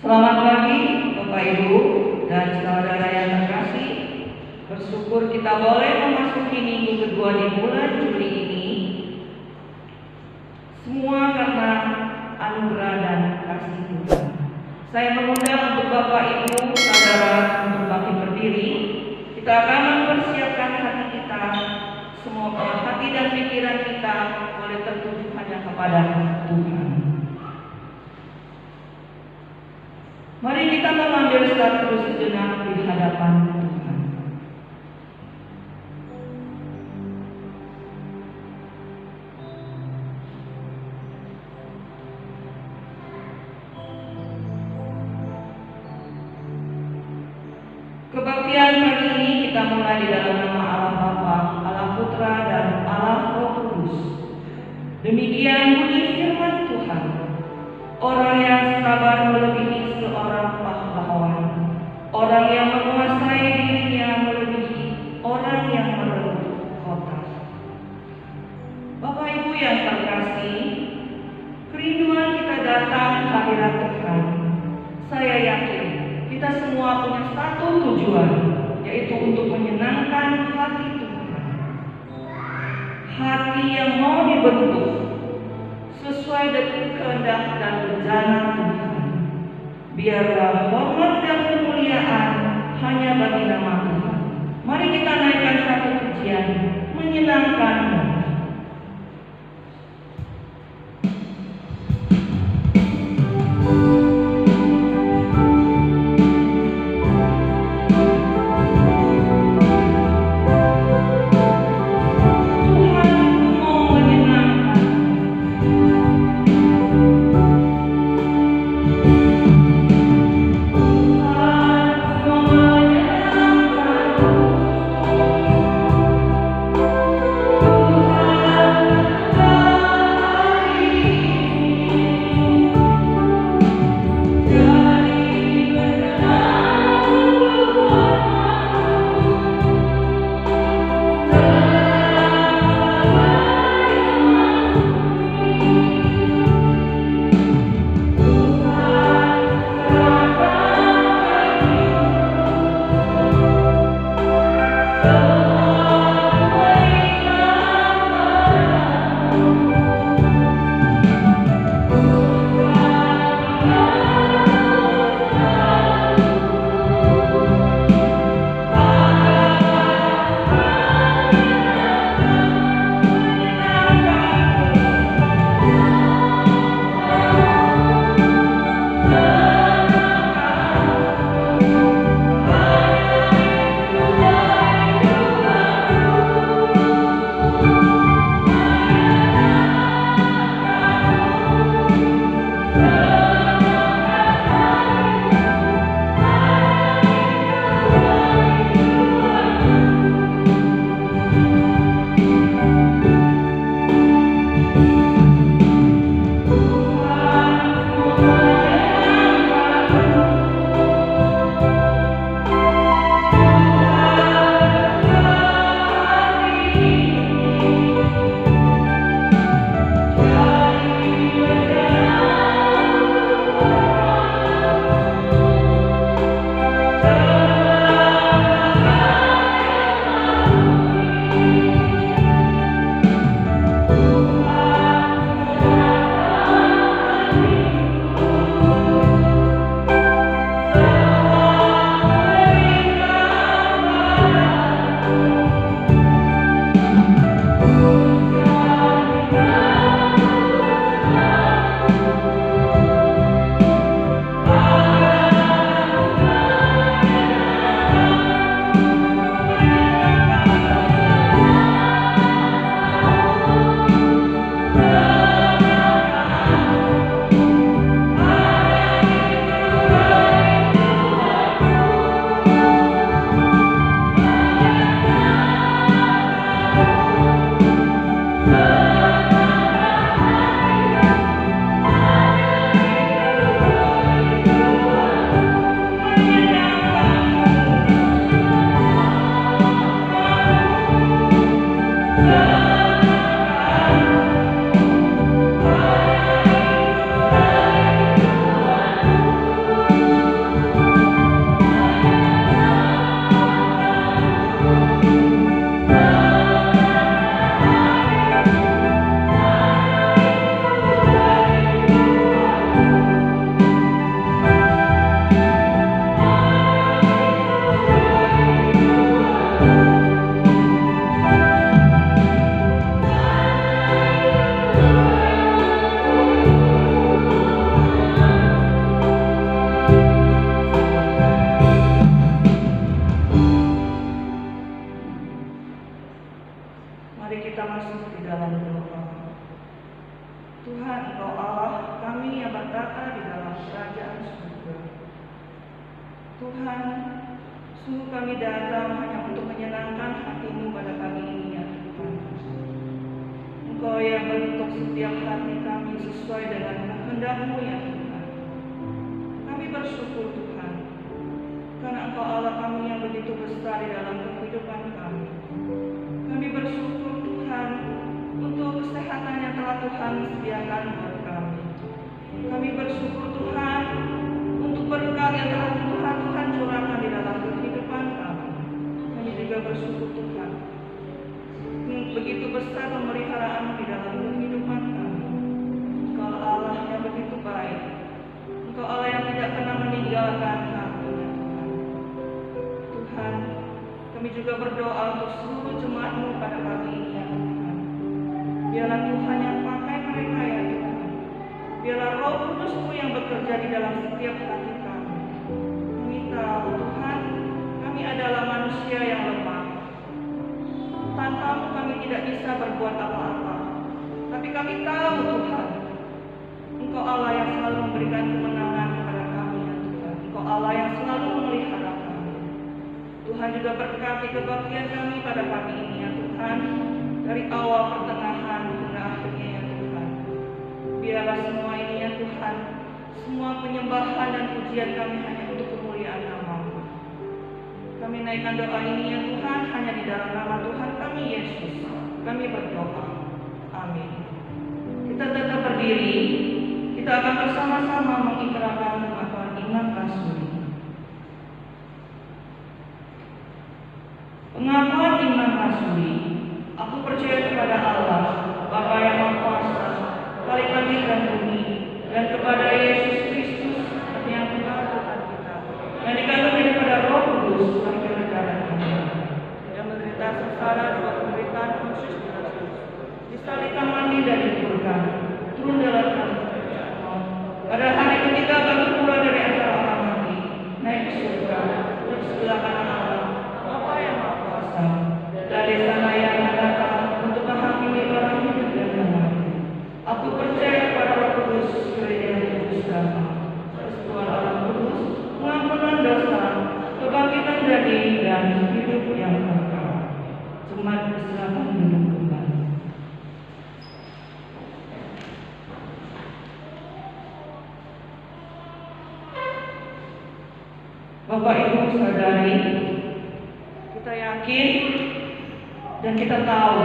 Selamat pagi Bapak Ibu dan saudara yang terkasih. Bersyukur kita boleh memasuki minggu kedua di bulan Juli ini. Semua karena anugerah dan kasih Tuhan. Saya mengundang untuk Bapak Ibu, saudara untuk bangkit berdiri. Kita akan mempersiapkan hati kita. Semoga hati dan pikiran kita boleh tertuju hanya kepada Tuhan. Mari kita mengambil satu sejenak di hadapan Tuhan. Kebaktian pagi ini kita mulai di dalam nama Allah Bapa, Allah Putra, dan Allah Roh Kudus. Demikian bunyi firman Tuhan. Orang yang sabar melebihi seorang pahlawan. Orang yang menguasai dirinya melebihi orang yang merebut kota. Bapak Ibu yang terkasih, kerinduan kita datang hadirat Tuhan. Saya yakin kita semua punya satu tujuan, yaitu untuk menyenangkan hati Tuhan. Hati yang mau dibentuk sesuai dengan kehendak dan rencana Tuhan. Biarlah hormat dan kemuliaan hanya bagi nama Tuhan. Mari kita naikkan satu pujian menyenangkan hati. Tuhan Tuhan, sungguh kami datang hanya untuk menyenangkan hati-Mu pada pagi ini ya Tuhan. Engkau yang bentuk setiap hati kami sesuai dengan kehendak-Mu ya Tuhan. Kami bersyukur Tuhan, karena Engkau Allah kami yang begitu besar di dalam kehidupan kami. Kami bersyukur Tuhan untuk kesehatan yang telah Tuhan sediakan buat kami. Kami bersyukur Tuhan untuk berkat yang telah Tuhan curahkan di dalam kehidupan kami. Kami juga bersyukur Tuhan, begitu besar pemeliharaan di dalam kehidupan kami. Engkau Allah yang begitu baik. Engkau Allah yang tidak pernah meninggalkan kami ya Tuhan. Tuhan, kami juga berdoa untuk seluruh jemaat-Mu pada pagi ini ya Tuhan. Biarlah Tuhan yang pakai mereka ya Tuhan. Biarlah Roh Kudus-Mu yang bekerja di dalam setiap hati kami. Kami tahu Tuhan, kami adalah manusia yang lemah. Tanpa-Mu kami tidak bisa berbuat apa-apa. Tapi kami tahu Tuhan, Engkau Allah yang selalu memberikan kemenangan kepada kami ya Tuhan. Engkau Allah yang selalu memelihara kami. Tuhan juga berkati kebaktian kami pada pagi ini ya Tuhan. Dari awal pertengahan hingga akhirnya ya Tuhan. Biarlah semua ini ya Tuhan, semua penyembahan dan pujian kami hanya untuk kemuliaan nama-Mu. Kami naikkan doa ini ya Tuhan hanya di dalam nama Tuhan kami Yesus. Kami berdoa. Amin. Kita tetap berdiri. Kita akan bersama-sama mengikrarkan pengakuan iman rasuli. Pengakuan iman rasuli. Aku percaya kepada Allah, Bapa yang Maha Kuasa, Khalik langit dan bumi, dan kepada Yesus Kristus, yang Tuhan kita, yang dikandung daripada Roh Kudus, lahir dari Tuhan, yang menderita sengsara dua penderitaan khusus di Kristus, disalibkan mati dan dikuburkan, turun dalam kerajaan maut. Pada hari ketiga bangkit pula dari antara orang mati, naik ke surga, duduk sebelah kanan Allah, Bapa yang Maha Kuasa. Dari sana yang datang untuk menghakimi orang hidup dan yang mati. Aku percaya kepada Roh Kudus, gereja yang kudus damai, persekutuan orang kudus, pengampunan dosa, kebangkitan dari dan hidup yang kekal. Jemaat silakan duduk kembali. Bapak Ibu Saudari, kita yakin dan kita tahu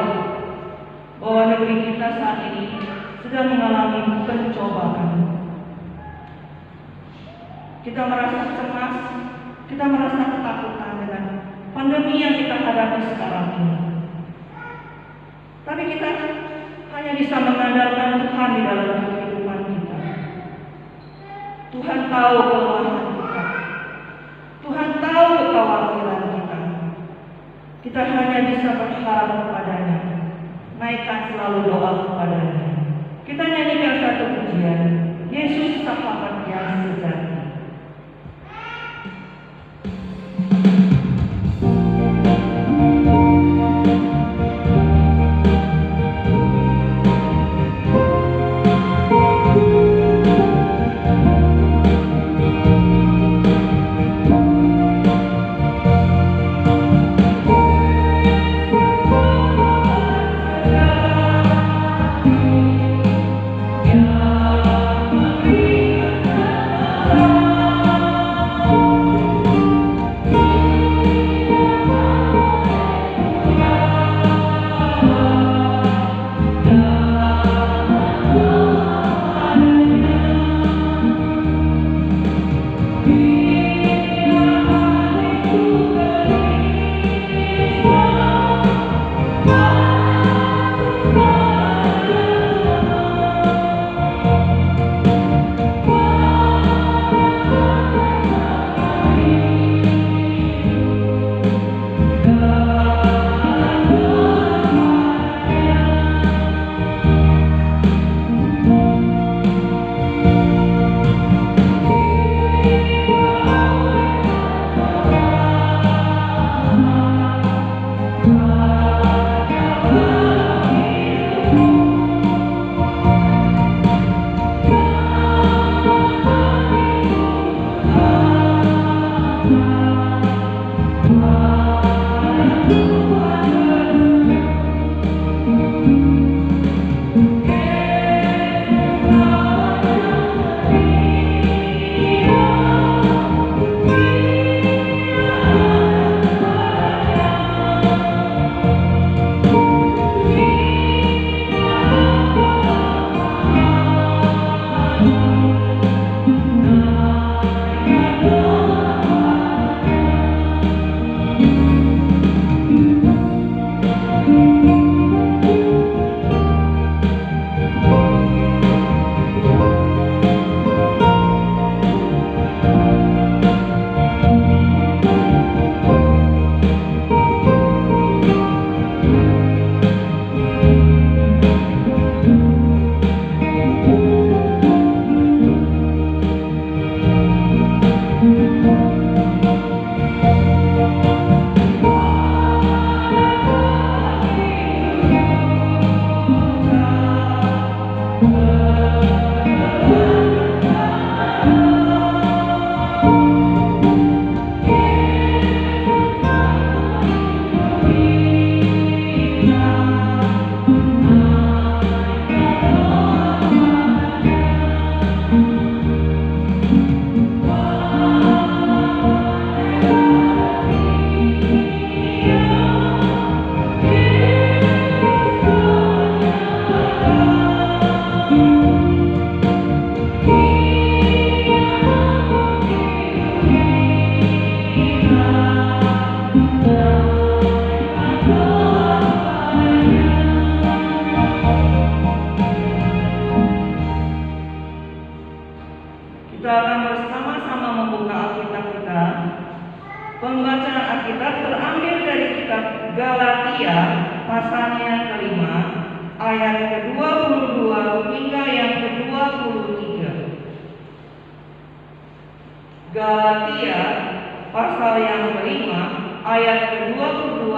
bahwa negeri kita saat ini sedang mengalami pencobaan. Kita merasa cemas, kita merasa ketakutan dengan pandemi yang kita hadapi sekarang ini. Tapi kita hanya bisa mengandalkan Tuhan di dalam kehidupan kita. Tuhan tahu kelemahan kita. Tuhan tahu kekhawatiran kita. Kita hanya bisa berharap kepadanya. Naikkan selalu doa kepadanya. Kita nyanyikan satu pujian, Yesus sahabat yang sejati. bersama-sama membuka Alkitab kita. Pembacaan Alkitab terambil dari kitab Galatia pasalnya kelima, ayat ke-22 hingga yang ke-23. Galatia pasal yang kelima, ayat ke-22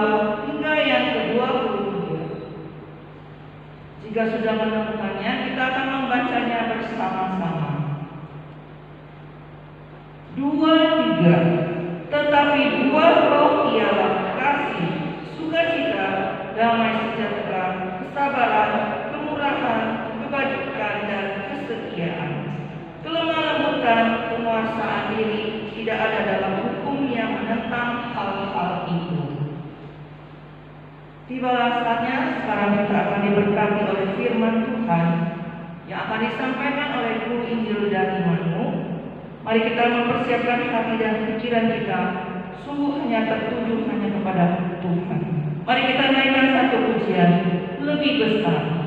hingga yang ke-23. Jika sudah menemukannya, kita akan membacanya bersama-sama. 2-3. Tetapi buah roh ialah kasih, sukacita, damai sejahtera, kesabaran, kemurahan, kebajikan, dan kesetiaan. Kelemah lembutan, penguasaan diri, tidak ada dalam hukum yang menentang hal-hal itu. Tibalah saatnya sekarang kita akan diberkati oleh firman Tuhan yang akan disampaikan oleh guru Injil dari Manu. Mari kita mempersiapkan hati dan pikiran kita sungguh hanya tertuju hanya kepada Tuhan. Mari kita naikkan satu pujian lebih besar.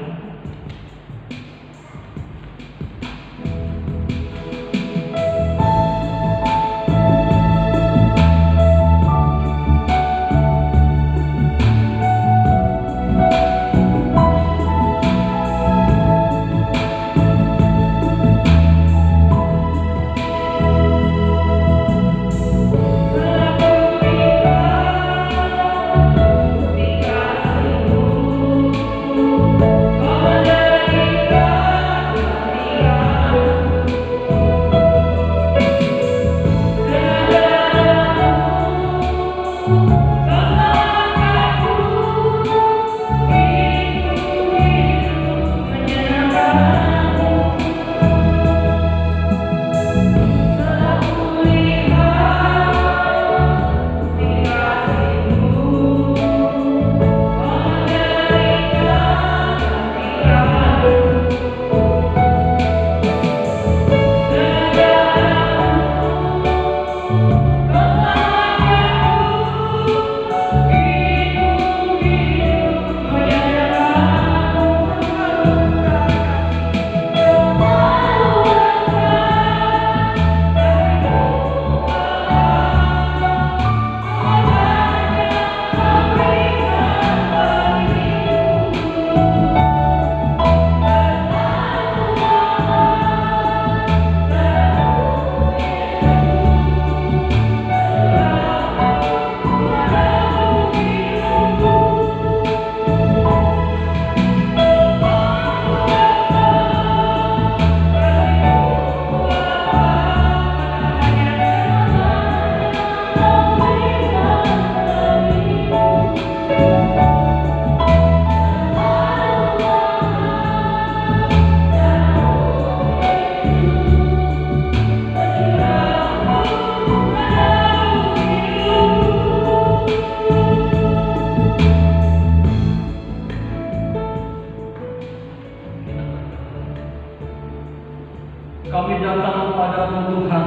Kami datang padamu Tuhan.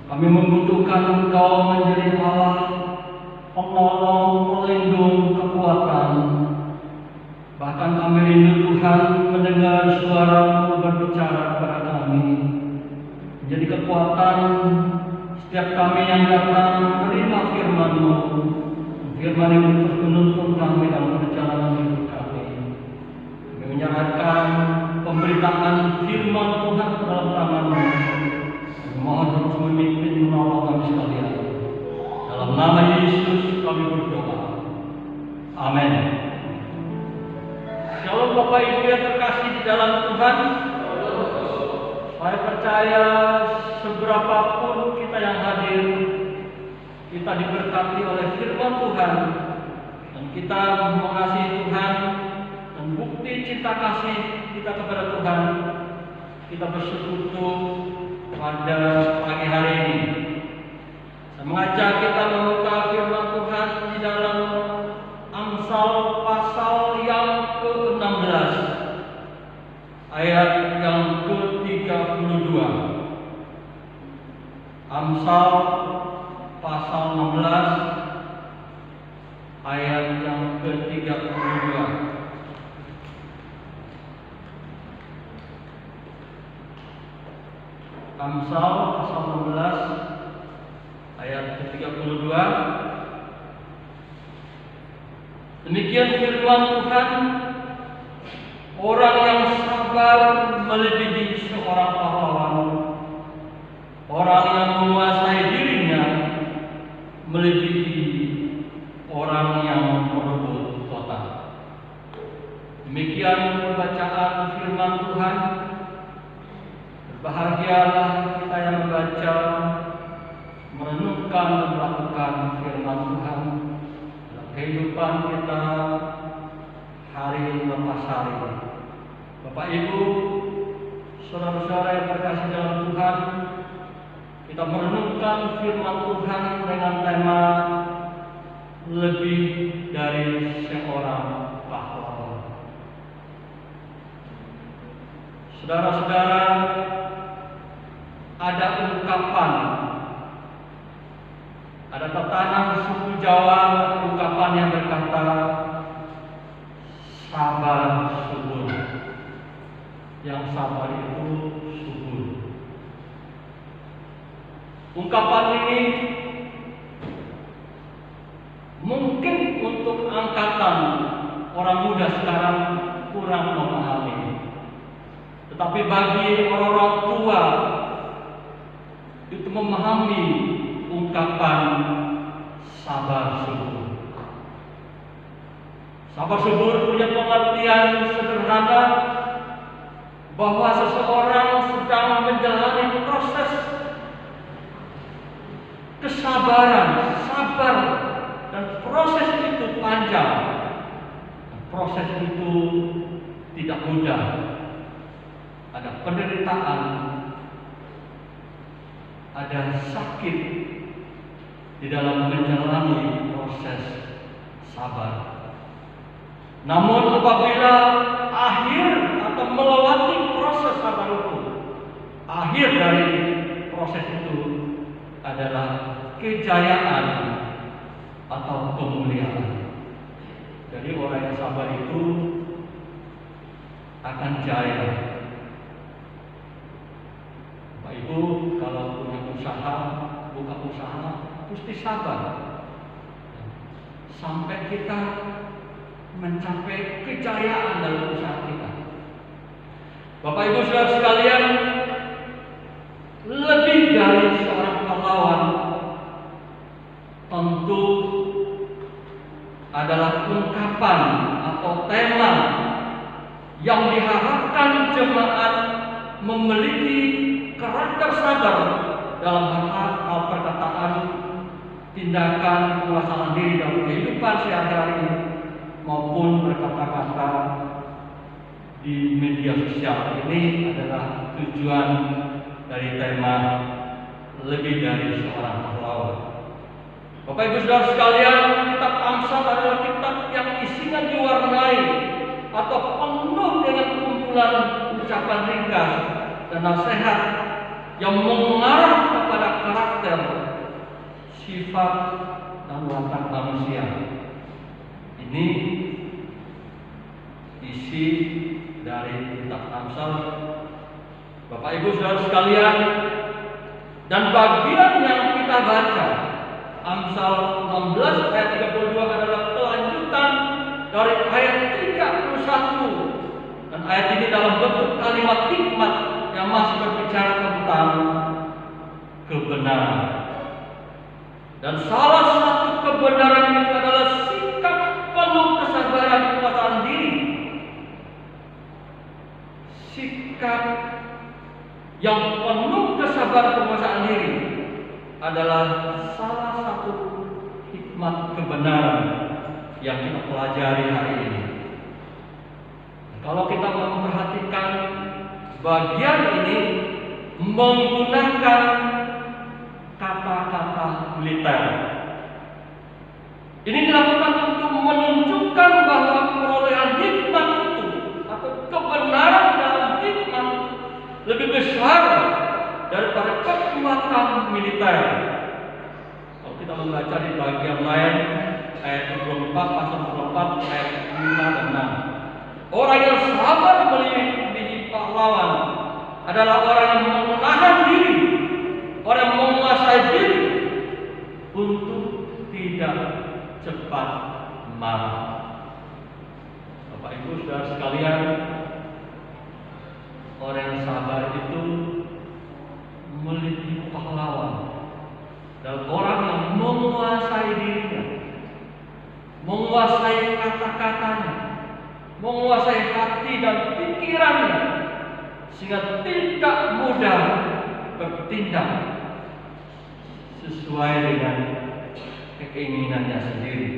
Kami membutuhkan Engkau menjadi Allah, penolong, pelindung, kekuatan. Bahkan kami rindu Tuhan mendengar suara-Mu berbicara kepada kami. Menjadi kekuatan setiap kami yang datang menerima firman-Mu. Firman yang terus menuntun kami dalam perjalanan hidup kami. Kami menyerahkan pemberitaan firman Tuhan dalam tangan-Mu. Mohon terus memimpin menolong kami sekalian. Dalam nama Yesus kami berdoa. Amin. Shalom Bapak Ibu yang terkasih di dalam Tuhan. Saya percaya seberapapun kita yang hadir, kita diberkati oleh firman Tuhan dan kita mengasihi Tuhan, dan bukti cinta kasih kita kepada Tuhan kita bersekutu pada pagi hari ini. Saya mengajak kita membuka firman Tuhan di dalam Amsal pasal yang ke-16 ayat yang ke-32. Amsal pasal 16 ayat yang ke-32. Amsal pasal 16 ayat ke-32. Demikian firman Tuhan, orang yang sabar melebihi seorang pahlawan, orang yang menguasai dirinya melebihi orang yang merebut kota. Demikian pembacaan firman Tuhan. Berbahagialah kita yang membaca, merenungkan dan melakukan firman Tuhan dalam kehidupan kita hari lepas hari. Bapak Ibu, saudara-saudara yang terkasih dalam Tuhan, kita merenungkan firman Tuhan dengan tema lebih dari seorang pahlawan. Saudara-saudara, ada ungkapan, ada tatanan suku Jawa, ungkapan yang berkata sabar subur. Yang sabar itu subur. Ungkapan ini mungkin untuk angkatan orang muda sekarang kurang memahami. Tetapi bagi orang-orang tua itu memahami ungkapan sabar subur. Sabar subur punya pengertian sederhana bahwa seseorang sedang menjalani proses kesabaran, sabar, dan proses itu panjang. Proses itu tidak mudah. Ada penderitaan, ada sakit di dalam menjalani proses sabar. Namun apabila akhir atau melewati proses sabar itu, akhir dari proses itu adalah kejayaan atau kemuliaan. Jadi orang yang sabar itu akan jaya. Bapak Ibu, kalau punya usaha, buka usaha, mesti sabar sampai kita mencapai kejayaan dalam usaha kita. Bapak Ibu saudara sekalian, lebih dari seorang pahlawan tentu adalah ungkapan atau tema yang diharapkan jemaat memiliki karakter sabar dalam hal perkataan, tindakan, penguasaan diri dalam kehidupan sehari-hari maupun berkata-kata di media sosial. Ini adalah tujuan dari tema lebih dari seorang pahlawan. Bapak Ibu saudara sekalian, kitab Amsal adalah kitab yang isinya diwarnai atau penuh dengan kumpulan ucapan ringkas dan nasihat yang mengarah kepada karakter, sifat, dan watak manusia. Ini isi dari kitab Amsal, Bapak Ibu saudara sekalian, dan bagian yang kita baca Amsal 16 ayat 32 adalah kelanjutan dari ayat 31, dan ayat ini dalam bentuk kalimat hikmat yang masih berbicara tentang kebenaran. Dan salah satu kebenaran itu adalah sikap penuh kesabaran penguasaan diri. Sikap yang penuh kesabaran penguasaan diri adalah salah satu hikmat kebenaran yang kita pelajari hari ini. Kalau kita memperhatikan bagian ini menggunakan kata-kata militer. Ini dilakukan untuk menunjukkan bahwa perolehan hikmat itu atau kebenaran dalam hikmat lebih besar daripada kekuatan militer. Kalau kita membaca di bagian lain ayat 24 pasal 24 ayat 5 dan 6. Orang yang sabar melebihi pahlawan, adalah orang yang menahan diri, orang yang menguasai diri untuk tidak cepat marah. Bapak Ibu Saudara sekalian, orang yang sabar itu melebihi pahlawan dan orang yang menguasai dirinya, menguasai kata-katanya, menguasai hati dan pikirannya, sehingga tidak mudah bertindak sesuai dengan keinginannya sendiri.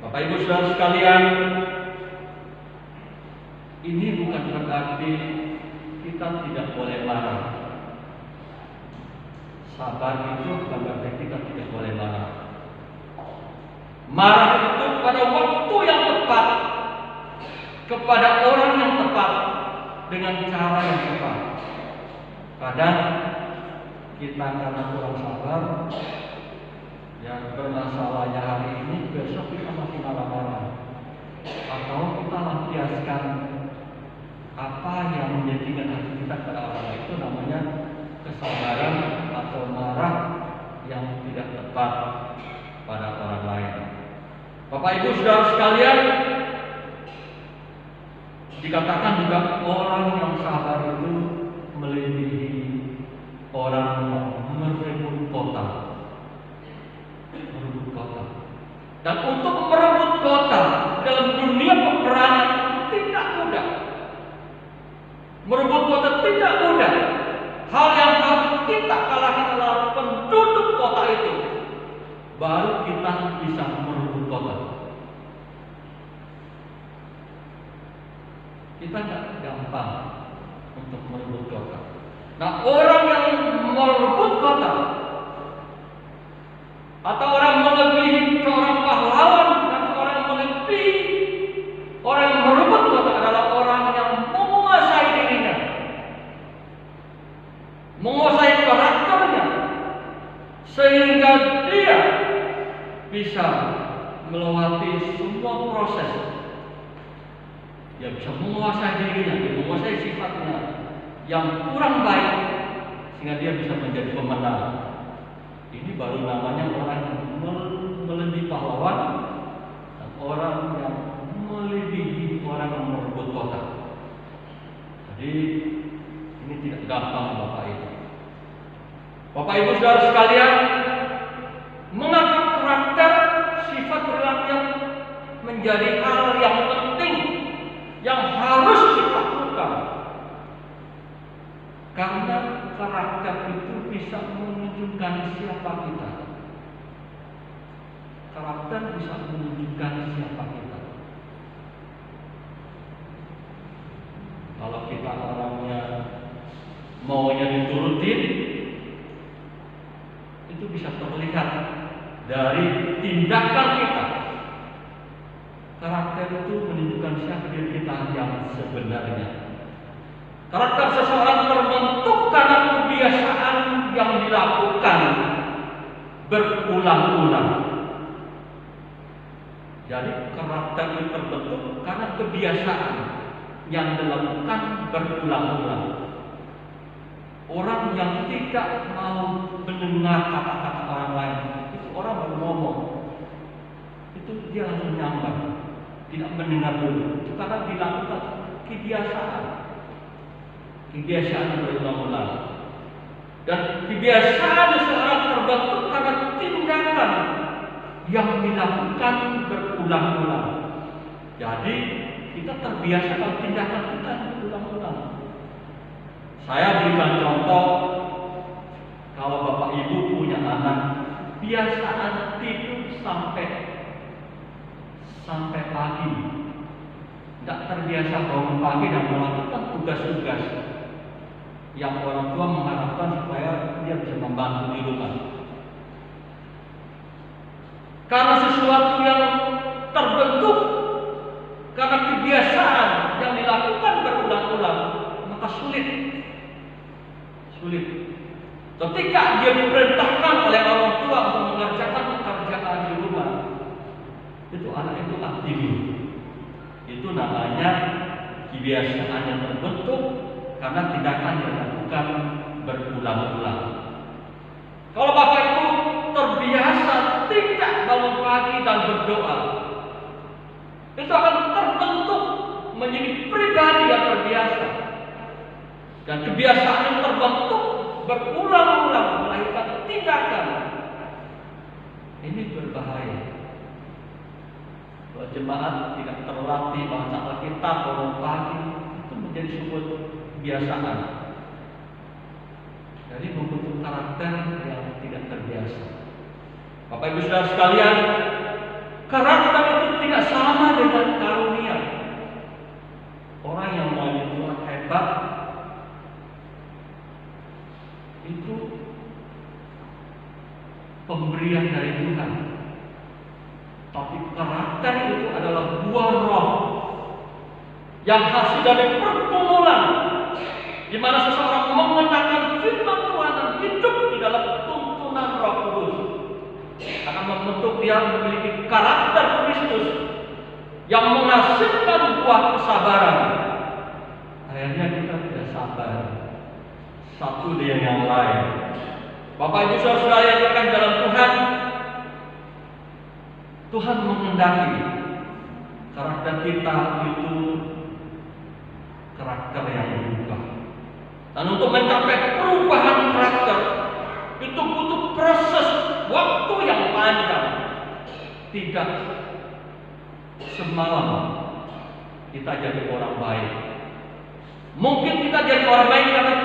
Bapak Ibu Saudara sekalian, ini bukan berarti kita tidak boleh marah. Sabar itu bukan berarti kita tidak boleh marah. Marah itu pada waktu yang tepat, kepada orang yang tepat, dengan cara yang tepat. Kadang kita karena kurang sabar, yang bermasalahnya hari ini, besok kita masih marah-marah, atau kita lampiaskan apa yang menjadikan hati kita pada orang lain. Itu namanya kesabaran atau marah yang tidak tepat pada orang lain. Bapak Ibu Saudara sekalian, dikatakan juga orang yang sabar itu melebihi orang yang merebut kota. Merebut kota. Dan untuk merebut kota dalam dunia peperangan tidak mudah. Merebut kota tidak mudah. Hal yang harus kita kalahkan adalah penduduk kota itu. Baru kita bisa merebut kota. Kita tidak gampang untuk merebut kota. Nah, orang yang merebut kota atau orang melebihi seorang pahlawan atau orang melebihi orang yang merebut kota adalah orang yang menguasai dirinya, menguasai karakternya, sehingga dia bisa melewati semua proses. Dia bisa menguasai dirinya, dia menguasai sifatnya yang kurang baik, sehingga dia bisa menjadi pemenang. Ini baru namanya orang yang melebihi pahlawan dan orang yang melebihi orang yang merebut kota. Jadi ini tidak gampang Bapak Ibu. Bapak Ibu Saudara sekalian, mengapa karakter sifat perilaku menjadi hal yang penting yang harus ditaklukkan? Karena karakter itu bisa menunjukkan siapa kita. Karakter bisa menunjukkan siapa kita. Kalau kita orangnya maunya diturutin, itu bisa terlihat dari tindakan kita. Karakter itu menunjukkan siapa diri kita yang sebenarnya. Karakter seseorang terbentuk karena kebiasaan yang dilakukan berulang-ulang. Jadi karakter itu terbentuk karena kebiasaan yang dilakukan berulang-ulang. Orang yang tidak mau mendengar kata-kata orang lain, itu orang baru ngomong, itu dia langsung nyambar, tidak mendengar dulu. Itu karena dilakukan kebiasaan. Kebiasaan berulang-ulang. Dan kebiasaan seseorang terbentuk karena tindakan yang dilakukan berulang-ulang. Jadi kita terbiasa dengan tindakan kita berulang-ulang. Saya berikan contoh, kalau Bapak Ibu punya anak, biasaan tidur sampai pagi, tidak terbiasa bangun pagi dan melakukan tugas-tugas yang orang tua mengharapkan supaya dia bisa membantu di rumah. Karena sesuatu yang terbentuk karena kebiasaan yang dilakukan berulang-ulang, maka sulit. Ketika dia diperintahkan oleh orang tua untuk mengerjakan pekerjaan di rumah, itu anak itu aktif. Itu namanya kebiasaan yang terbentuk karena tindakan yang dilakukan lakukan berulang-ulang. Kalau Bapak Ibu terbiasa tidak bangun pagi dan berdoa, itu akan terbentuk menjadi pribadi yang terbiasa. Dan kebiasaan yang terbentuk berulang-ulang melahirkan tindakan. Ini berbahaya. Kalau jemaat tidak terlatih baca Alkitab bangun pagi, itu menjadi sebuah kebiasaan. Jadi membentuk karakter yang tidak terbiasa. Bapak Ibu Saudara sekalian, karakter itu tidak sama dengan karunia. Orang yang mau orang hebat itu pemberian dari Tuhan. Tapi karakter itu adalah buah roh yang hasil dari pergumulan, di mana seseorang mengenakan firman Tuhan dan hidup di dalam tuntunan Roh Kudus akan membentuk dia memiliki karakter Kristus yang menghasilkan buah kesabaran. Akhirnya kita tidak sabar satu dengan yang lain. Bapak Ibu Saudara yang berkah dalam Tuhan, Tuhan menghendaki karakter kita itu karakter yang berubah. Dan untuk mencapai perubahan karakter itu butuh proses waktu yang panjang. Tidak semalam kita jadi orang baik. Mungkin kita jadi orang baik karena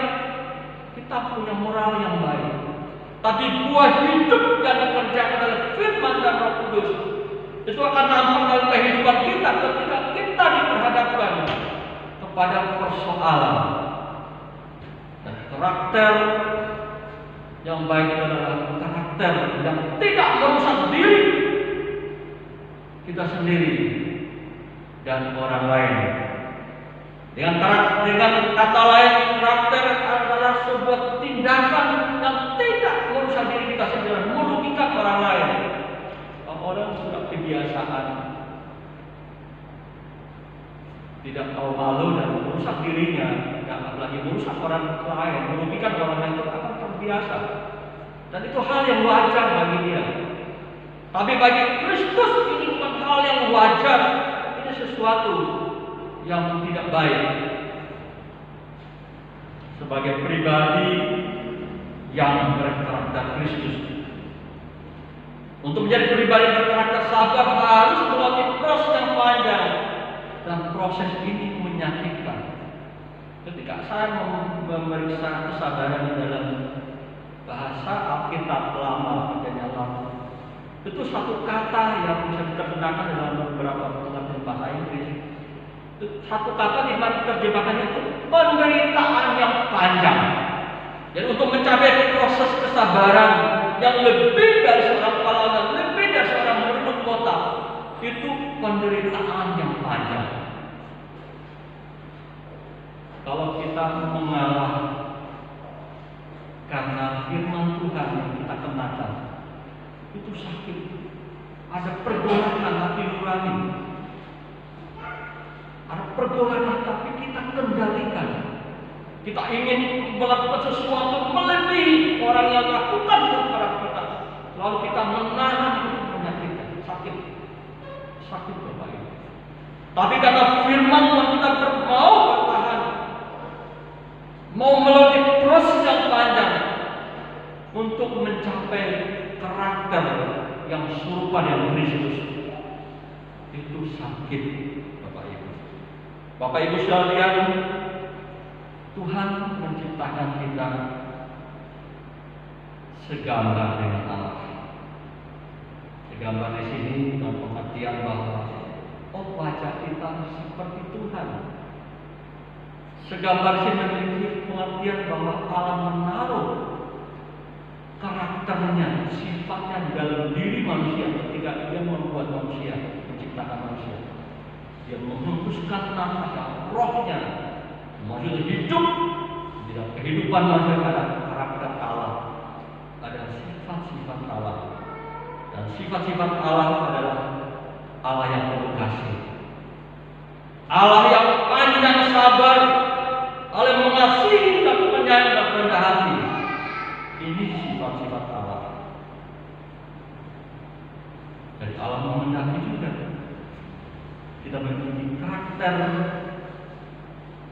kita punya moral yang baik. Tapi buah hidup yang dikerjakan oleh firman dan Roh Kudus itu akan nampak dalam kehidupan kita ketika kita diperhadapkan kepada persoalan. Dan karakter yang baik adalah karakter yang tidak merusak diri kita sendiri dan orang lain. Dengan kata lain, karakter adalah sebuah tindakan yang tidak merusak diri kita sendiri dan merugikan orang lain. Orang sudah kebiasaan tidak tahu malu dan merusak dirinya, tidak lagi merusak orang lain, merugikan orang lain, itu akan terbiasa. Dan itu hal yang wajar bagi dia. Tapi bagi Kristus ini bukan hal yang wajar, ini sesuatu yang tidak baik. Sebagai pribadi yang berkarakter Kristus, untuk menjadi pribadi berkarakter sabar harus melalui proses yang panjang, dan proses ini menyakitkan. Ketika saya memeriksa kesabaran dalam bahasa Alkitab lama, perjanjian lama, itu satu kata yang bisa diterjemahkan dalam beberapa pengertian bahasa Inggris. Satu kata di mana terjemahannya itu penderitaan yang panjang. Jadi untuk mencapai proses kesabaran yang lebih dari seorang pahlawan, lebih dari seorang merebut kota, itu penderitaan yang panjang. Kalau kita mengalah karena firman Tuhan yang kita kenakan, itu sakit. Ada pergolakan hati nurani, ada pergolakan tapi kita kendalikan. Kita ingin melakukan sesuatu melebihi orang yang lakukan kepada kita, lalu kita menahan itu menyakitkan, sakit Bapak Ibu. Tapi karena firman Tuhan kita mau bertahan, mau melalui proses yang panjang untuk mencapai karakter yang serupa dengan Kristus, itu sakit Bapak Ibu. Bapak Ibu sekalian, Tuhan menciptakan kita segambar dengan Allah. Segambar di sini dalam pengertian bahwa wajah kita seperti Tuhan. Segambar di sini memiliki pengertian bahwa Allah menaruh karakternya, sifatnya di dalam diri manusia ketika Dia membuat manusia, menciptakan manusia. Dia menghembuskan nafas rohnya, manusia hidup di dalam kehidupan manusia. Ada karakter Allah, ada sifat-sifat Allah, dan sifat-sifat Allah adalah Allah yang penuh kasih, Allah yang panjang sabar, Allah yang mengasihi dan penyayang dan Ini sifat-sifat Allah. Dari Allah menghendaki juga kita memiliki karakter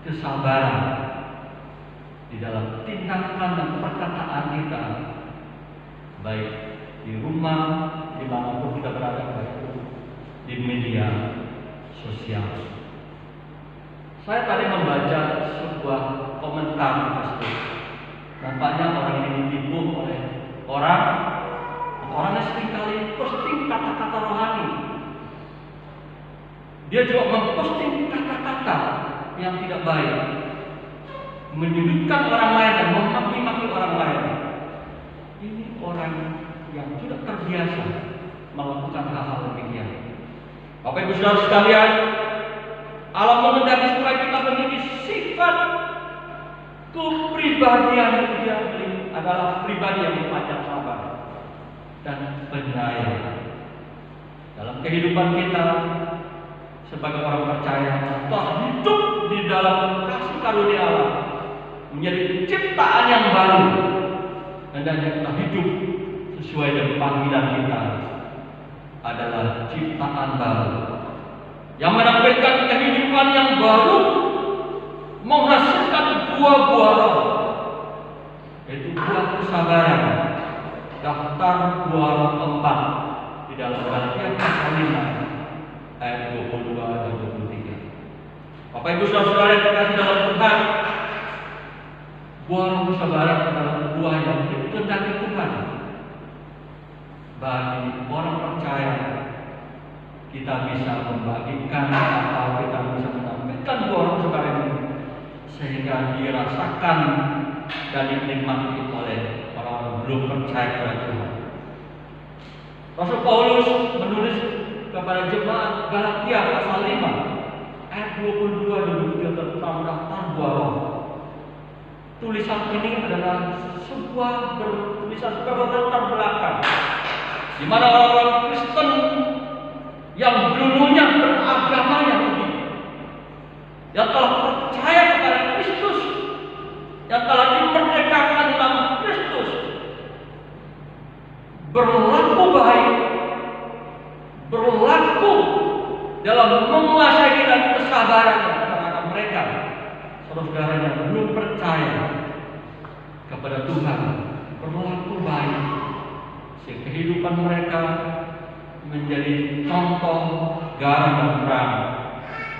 kesabaran di dalam tindakan dan perkataan kita, baik di rumah, dimanapun kita berada, baik itu di media sosial. Saya tadi membaca sebuah komentar di Facebook. Nampaknya orang ini ditipu oleh orangnya seringkali posting kata-kata rohani. Dia juga memposting kata-kata yang tidak baik, menyudutkan orang lain dan memaki-maki orang lain. Ini orang yang sudah terbiasa melakukan hal-hal demikian. Bapak Ibu Saudara sekalian, Allah menghendaki supaya kita memiliki sifat kepribadian yang dia adalah pribadi yang panjang sabar dan penyayang. Dalam kehidupan kita sebagai orang percaya, kita hidup di dalam kasih karunia Allah, menjadi ciptaan yang baru, dan kita hidup sesuai dengan panggilan kita adalah ciptaan baru yang menampilkan kehidupan yang baru, menghasilkan buah-buah roh, yaitu buah kesabaran. Daftar buah roh keempat di dalam Galatia pasal 5 ayat 22 dan 23. Bapak Ibu Saudara yang terkasih dalam Tuhan, buah roh kesabaran adalah buah yang dikehendaki Tuhan bagi orang percaya. Kita bisa membagikan atau kita bisa menampilkan buah roh kesabaran ini sehingga dirasakan dan dinikmati oleh orang belum percaya kepada Tuhan. Rasul Paulus menulis kepada jemaat Galatia pasal 5 ayat 22 dan 23 tentang daftar buah roh. Tulisan ini adalah sebuah tulisan berlatar belakang, di mana orang-orang Kristen yang dulunya beragama Yahudi, yang telah percaya kepada Kristus, yang telah dimerdekakan dalam Kristus, berlaku baik, berlaku dalam menguasai dan kesabaran terhadap mereka, saudara yang belum percaya kepada Tuhan, berlaku baik, sehingga kehidupan mereka menjadi contoh garam dan terang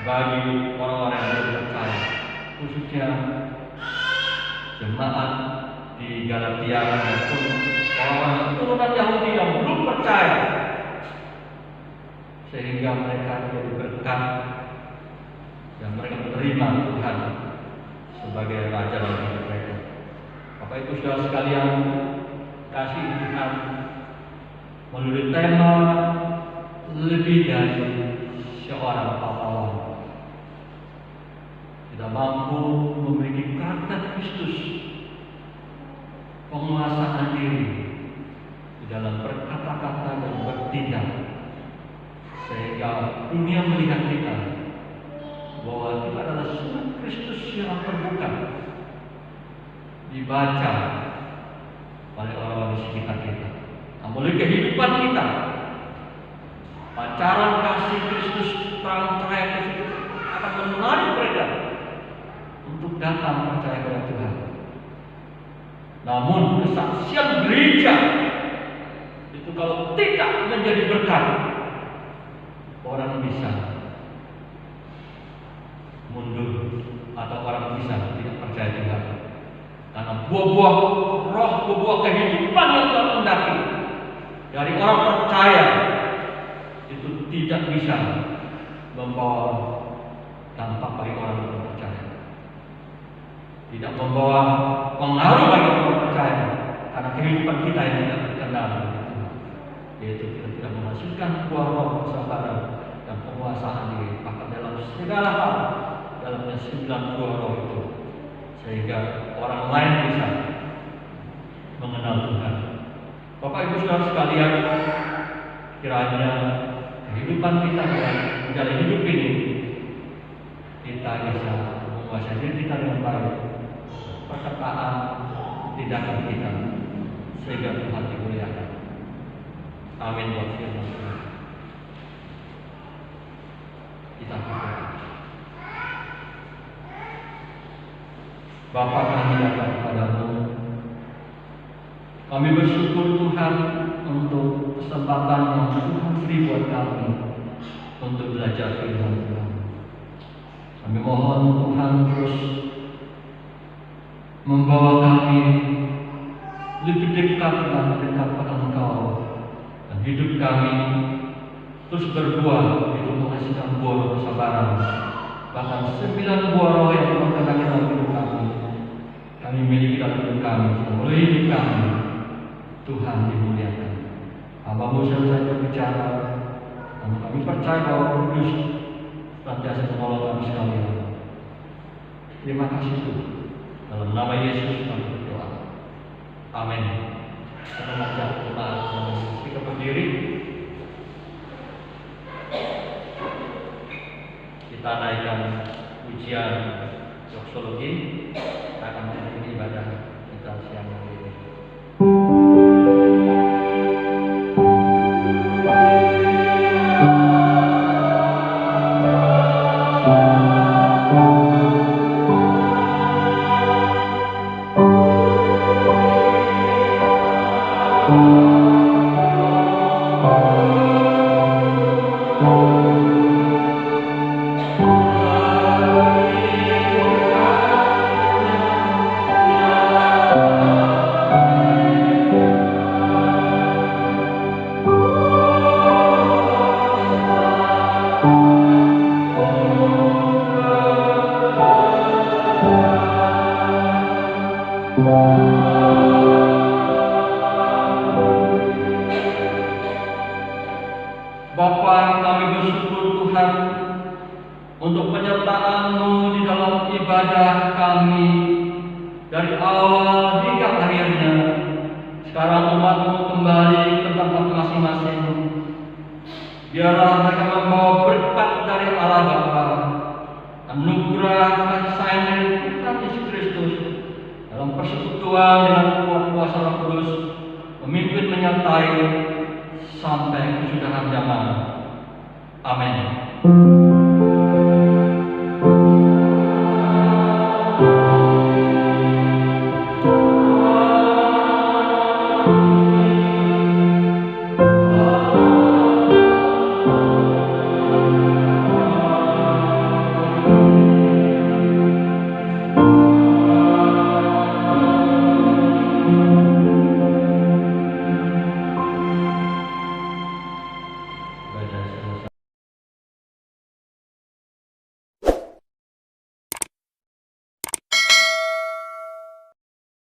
bagi orang-orang yang belum percaya, khususnya jemaat di Galatia maupun orang keturunan Yahudi yang belum percaya, sehingga mereka menjadi berkat dan mereka menerima Tuhan sebagai Raja dalam hidup mereka. Bapak Ibu Saudara sekalian, kasih Tuhan melalui tema lebih dari seorang pahlawan, tidak mampu memiliki karakter Kristus, penguasaan diri di dalam berkata-kata dan bertindak, sehingga dunia melihat kita bahwa kita adalah surat Kristus yang terbuka, dibaca oleh orang-orang di sekitar kita. Melalui kehidupan kita, pancaran kasih Kristus, terang cahaya Kristus akan menarik mereka untuk datang percaya kepada Tuhan. Namun kesaksian gereja itu kalau tidak menjadi berkat, orang bisa mundur atau orang bisa tidak percaya Tuhan, karena buah-buah roh, buah-buah kehidupan yang telah mendaki dari orang percaya itu tidak bisa membawa dampak bagi orang yang percaya, tidak membawa pengaruh bagi orang percaya, karena kehidupan kita yang tidak terkenal, yaitu kita tidak menghasilkan buah roh kesabaran dan penguasaan diri, bahkan dalam segala hal, dalamnya 9 buah roh itu, sehingga orang lain bisa mengenal Tuhan. Bapak Ibu Saudara sekalian, kiranya kehidupan kita dalam menjalani hidup ini, kita bisa menguasai diri kita dengan baik, perkataan, tindakan kita, sehingga Tuhan dimuliakan. Amin buat firman Tuhan. Kita berdoa. Bapa, kami datang kepadamu. Kami bersyukur Tuhan untuk kesempatan yang Tuhan beri buat kami untuk belajar firman Tuhan. Kami mohon Tuhan terus membawa kami lebih dekat dan dekat pada Engkau, dan hidup kami terus berbuah itu menghasilkan buah kesabaran, bahkan 9 buah roh yang Tuhan katakan dalam hidup kami miliki dalam hidup kami, melalui hidup kami. Tuhan dimuliakan. Hamba-Mu selesai berbicara, dan kami percaya bahwa Roh Kudus senantiasa menolong kami sekalian. Terima kasih Tuhan. Dalam nama Yesus kami berdoa. Amin. Kita mengajak jemaat kita berdiri. Kita naikkan ujian doksologi. Kita akan mengakhiri ibadah kita siang hari ini. Bapa, kami bersyukur Tuhan untuk penyertaan-Mu di dalam ibadah kami dari awal hingga akhirnya. Sekarang umat-Mu kembali ke tempat masing-masing. Biarlah mereka membawa berkat dari Allah Bapa, anugerah kasih sayang dari Tuhan Yesus Kristus dalam persekutuan dengan kuasa Roh Kudus, memimpin menyertai sampai kesudahan zaman. Amin.